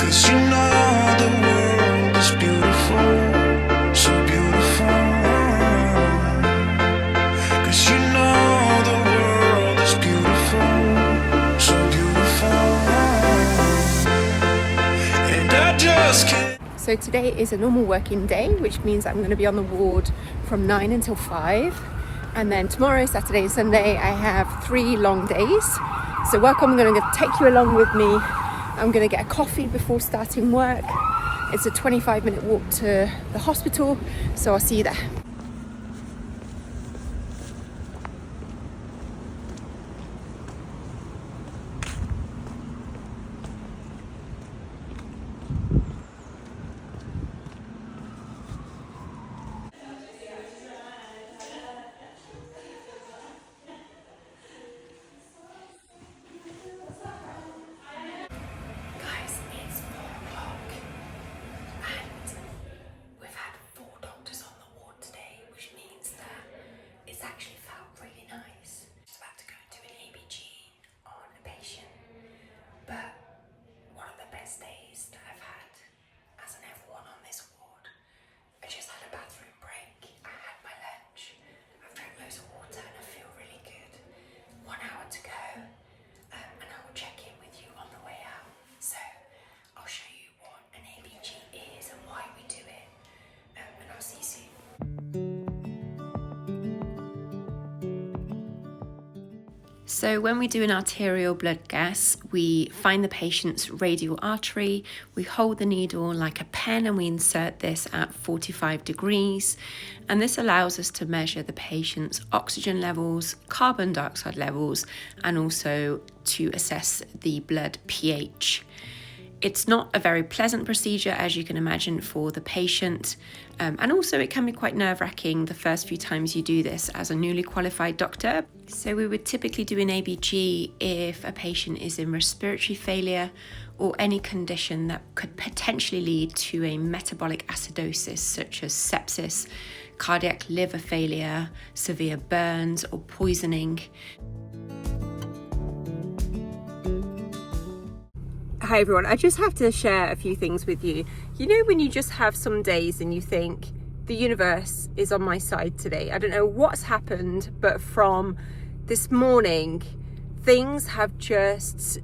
'Cause you know the world is beautiful, so beautiful. 'Cause you know the world is beautiful, so beautiful. And I just can't. So today is a normal working day, which means I'm going to be on the ward from 9 until 5. And then tomorrow, Saturday and Sunday, I have 3 long days. So welcome, I'm going to take you along with me. I'm going to get a coffee before starting work. It's a 25-minute walk to the hospital, so I'll see you there. So when we do an arterial blood gas, we find the patient's radial artery, we hold the needle like a pen and we insert this at 45 degrees. And this allows us to measure the patient's oxygen levels, carbon dioxide levels, and also to assess the blood pH. It's not a very pleasant procedure, as you can imagine, for the patient. And also it can be quite nerve-wracking the first few times you do this as a newly qualified doctor. So we would typically do an ABG if a patient is in respiratory failure or any condition that could potentially lead to a metabolic acidosis, such as sepsis, cardiac liver failure, severe burns, or poisoning. Hi everyone, I just have to share a few things with you. You know when you just have some days and you think, the universe is on my side today. I don't know what's happened, but from this morning, things have just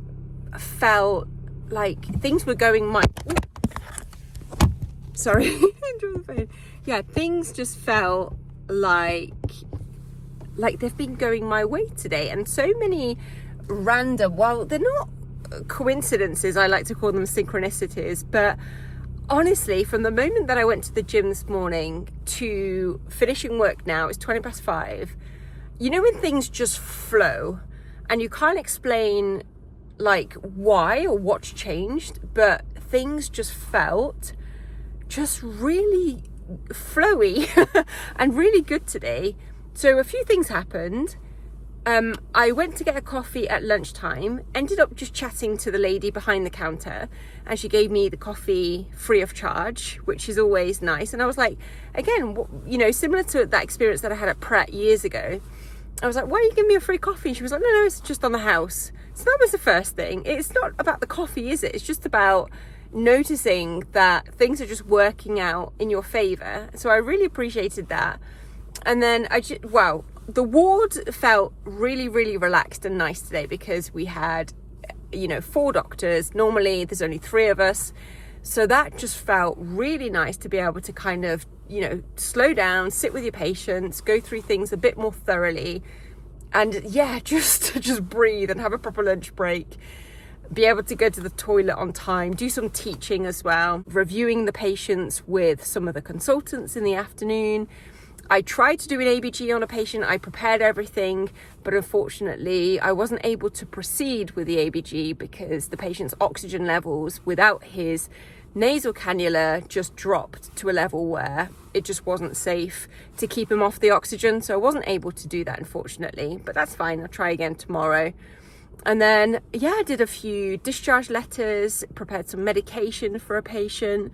felt like things were going my... Sorry, yeah, things just felt like they've been going my way today. And so many random, well, they're not coincidences, I like to call them synchronicities, but honestly, from the moment that I went to the gym this morning to finishing work now, it's 20 past 5, you know when things just flow and you can't explain like why or what's changed, but things just felt just really flowy and really good today. So a few things happened. I went to get a coffee at lunchtime, ended up just chatting to the lady behind the counter, and she gave me the coffee free of charge, which is always nice. And I was like, again, you know, similar to that experience that I had at Pret years ago, I was like, why are you giving me a free coffee? She was like, no, it's just on the house. So that was the first thing. It's not about the coffee, is it? It's just about noticing that things are just working out in your favor. So I really appreciated that. And then the ward felt really, really relaxed and nice today because we had, 4 doctors. Normally there's only 3 of us. So that just felt really nice to be able to kind of, slow down, sit with your patients, go through things a bit more thoroughly. And yeah, just breathe and have a proper lunch break. Be able to go to the toilet on time, do some teaching as well, reviewing the patients with some of the consultants in the afternoon. I tried to do an ABG on a patient, I prepared everything, but unfortunately I wasn't able to proceed with the ABG because the patient's oxygen levels without his nasal cannula just dropped to a level where it just wasn't safe to keep him off the oxygen. So I wasn't able to do that, unfortunately, but that's fine. I'll try again tomorrow. And then, I did a few discharge letters, prepared some medication for a patient,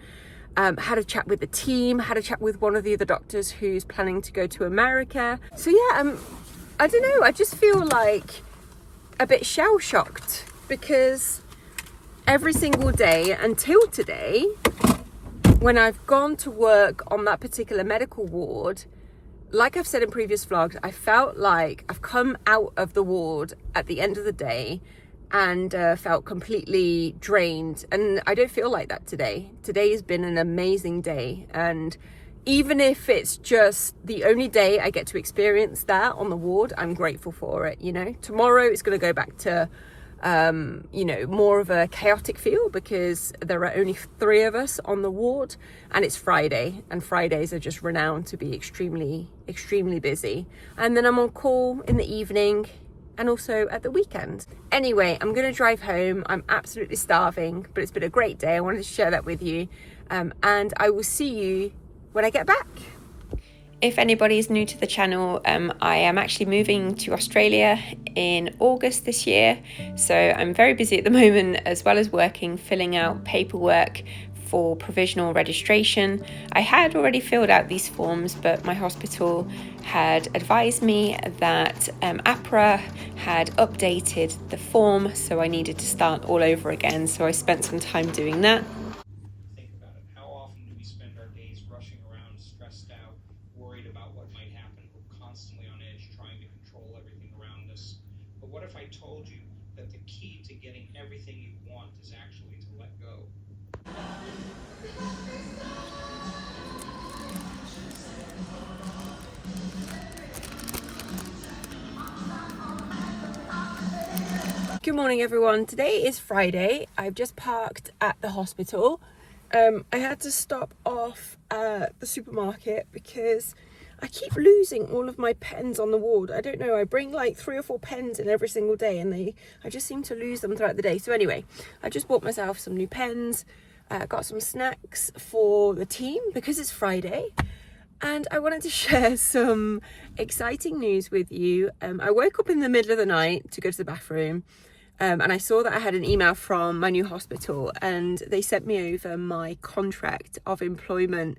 had a chat with the team, had a chat with one of the other doctors who's planning to go to America. So I don't know, I just feel like a bit shell-shocked because every single day until today, when I've gone to work on that particular medical ward, like I've said in previous vlogs, I felt like I've come out of the ward at the end of the day and felt completely drained. And I don't feel like that today. Today has been an amazing day. And even if it's just the only day I get to experience that on the ward, I'm grateful for it, you know. Tomorrow it's going to go back to, you know, more of a chaotic feel because there are only 3 of us on the ward and it's Friday, and Fridays are just renowned to be extremely busy. And then I'm on call in the evening and also at the weekend. Anyway, I'm gonna drive home. I'm absolutely starving, but it's been a great day. I wanted to share that with you, and I will see you when I get back. If anybody is new to the channel, I am actually moving to Australia in August this year. So I'm very busy at the moment, as well as working, filling out paperwork for provisional registration. I had already filled out these forms, but my hospital had advised me that APRA had updated the form, so I needed to start all over again. So I spent some time doing that. Think about it. How often do we spend our days rushing around, stressed out, worried about what might happen? We're constantly on edge, trying to control everything around us. But what if I told you that the key to getting everything you want is actually to let go? Good morning, everyone. Today is Friday. I've just parked at the hospital. I had to stop off at the supermarket because I keep losing all of my pens on the ward. I don't know, I bring like 3 or 4 pens in every single day and I just seem to lose them throughout the day. So anyway, I just bought myself some new pens, got some snacks for the team because it's Friday. And I wanted to share some exciting news with you. I woke up in the middle of the night to go to the bathroom, and I saw that I had an email from my new hospital and they sent me over my contract of employment.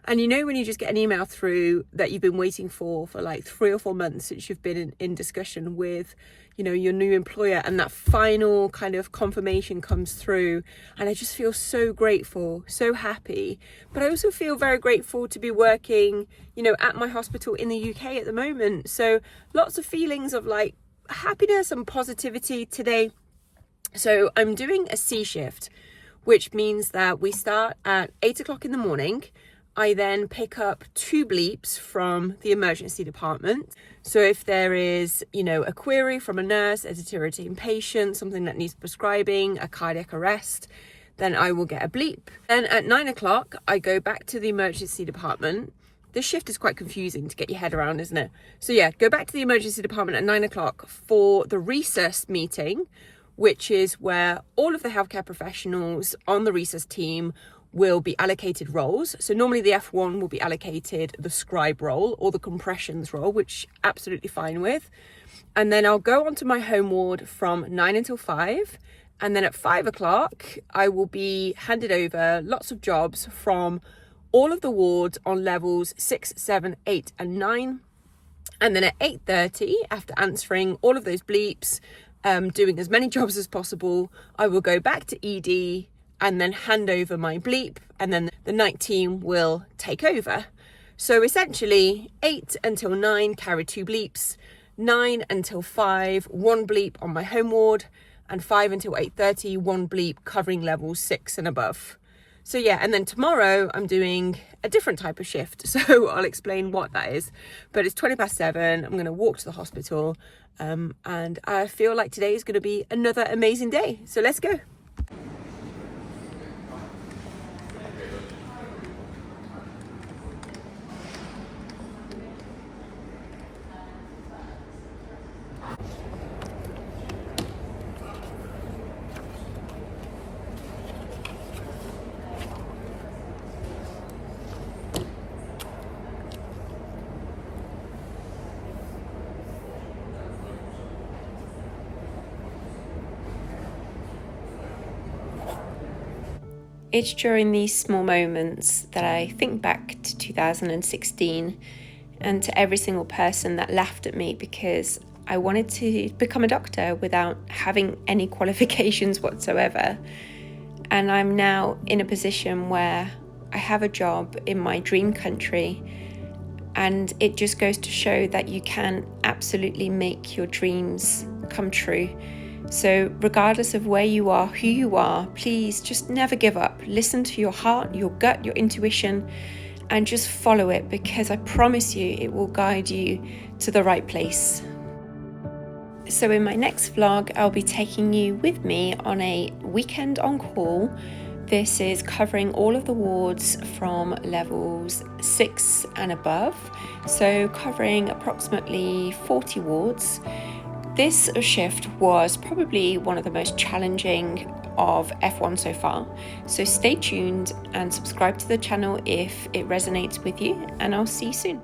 And you know when you just get an email through that you've been waiting for like 3 or 4 months since you've been in discussion with, you know, your new employer, and that final kind of confirmation comes through, and I just feel so grateful, so happy. But I also feel very grateful to be working, you know, at my hospital in the UK at the moment. So lots of feelings of like happiness and positivity today. So I'm doing a C shift, which means that we start at 8 o'clock in the morning. I then pick up 2 bleeps from the emergency department. So if there is, you know, a query from a nurse, a deteriorating patient, something that needs prescribing, a cardiac arrest, then I will get a bleep. Then at 9 o'clock, I go back to the emergency department. This shift is quite confusing to get your head around, isn't it? So yeah, go back to the emergency department at 9 o'clock for the resus meeting, which is where all of the healthcare professionals on the resus team will be allocated roles. So normally the F1 will be allocated the scribe role or the compressions role, which absolutely fine with. And then I'll go onto my home ward from 9 until 5. And then at 5 o'clock, I will be handed over lots of jobs from all of the wards on levels 6, 7, 8, and 9. And then at 8:30, after answering all of those bleeps, doing as many jobs as possible, I will go back to ED and then hand over my bleep, and then the night team will take over. So essentially 8 until 9 carry 2 bleeps, 9 until 5 1 bleep on my home ward, and 5 until 8:30 1 bleep covering levels 6 and above. So yeah, and then tomorrow I'm doing a different type of shift, so I'll explain what that is. But it's 7:20, I'm going to walk to the hospital, and I feel like today is going to be another amazing day. So let's go. It's during these small moments that I think back to 2016 and to every single person that laughed at me because I wanted to become a doctor without having any qualifications whatsoever. And I'm now in a position where I have a job in my dream country, and it just goes to show that you can absolutely make your dreams come true. So regardless of where you are, who you are, please just never give up. Listen to your heart, your gut, your intuition, and just follow it, because I promise you it will guide you to the right place. So in my next vlog, I'll be taking you with me on a weekend on call. This is covering all of the wards from levels 6 and above, so covering approximately 40 wards. This shift was probably one of the most challenging of F1 so far, so stay tuned and subscribe to the channel if it resonates with you, and I'll see you soon.